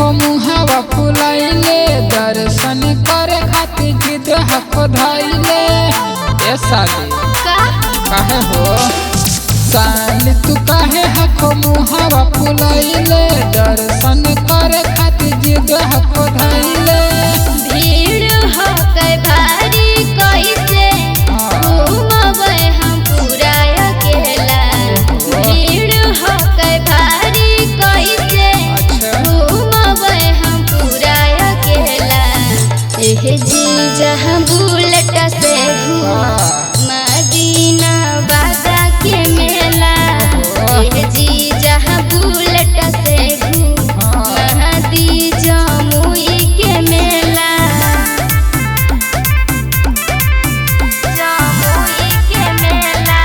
हको मुहावा फुलाइले, दर्शन करे खातिर जिद हको धइले। ए साली काहे हो साली तू काहे हको मुहावा फुलाइले, दर्शन करे खातिर जिद हको धइले। भीड़ होकै भारी कैसे घूमबै हम पूरा अकेला। भीड़ होकै भारी कैसे घूमबै हम पूरा अकेला। एह जी जहाँ बुलेट से मदीना बाबा के मेला। एह जी जहाँ बुलेट से महदी जमुई के मेला। जमुई के मेला।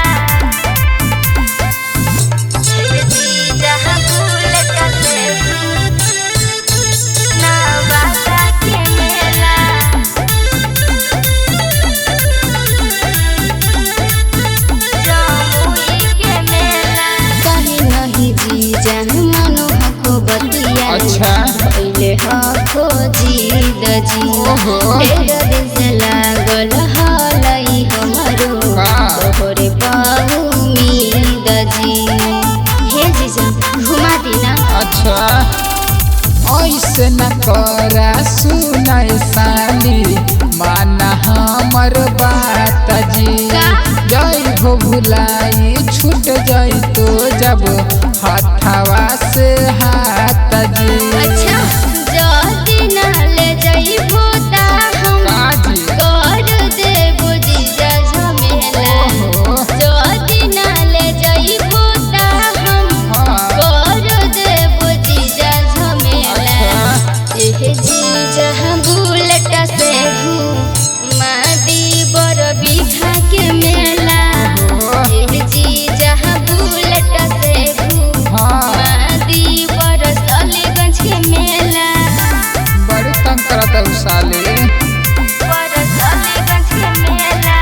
एह जी जहाँ बुलेट से बाबा के मेला। अच्छा पहले हको जीद जी ढेर दिन से लागल हलई हमरो तोहरे उम्मीद जी। हे जीजा घुमा दीना। अच्छा ऐसे न करा सुनाए साली, माना हमर बात जी। जय हो भुलाई छूट जाई तो जब हथवा से हाथ जी। अच्छा जदी ना ले जाइबो ता हम कर देबो जीजा झमेला। जदी ना ले जाइबो ता हम कर देबो जीजा झमेला। एह जीजा बुलेट से घुमादी बड़ बीघा के मेला। एह जीजा बुलेट से घुमादी बड़ सालीगंज के मेला। बड़ी तंग करता हूँ साली। बड़ सालीगंज के मेला।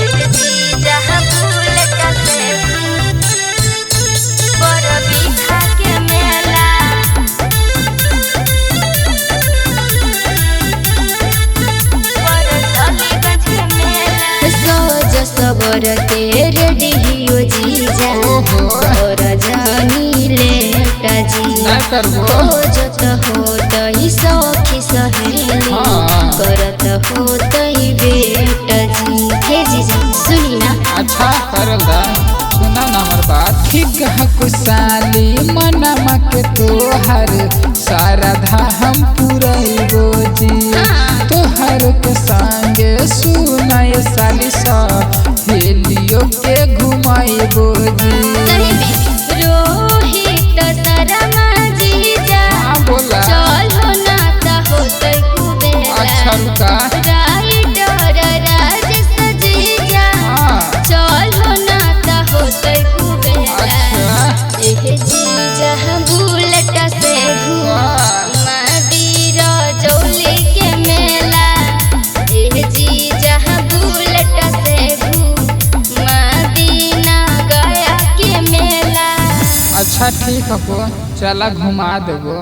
एह जीजा बुलेट से बड़ बीघा के मेला। सोज सबर के रेडी हियो जीजा और जानी लेट जी। खोजत होतई सखी सहेली करत होतई बेट जी। हे जीजा सुनी ना। अच्छा करल दा सुना ना हमर बात। ठीक है कुसाली मनमा के तोहर सारा हम पुरैबो जी। तोहर के संगे सुनाए साली सहेलियों के घुमाइबो जी। रोहित शर्मा जीजा बोला चलो ना ता होतै कुबेला। अच्छा रुका राइडर राजेश जीजा चलो ना ता होतै कुबेला। एह जीजा बुलेट से घुमादी रजौली के मेला। एह जीजा बुलेट से घुमादी गया के मेला। अच्छा ठीक है चला घुमा देबो।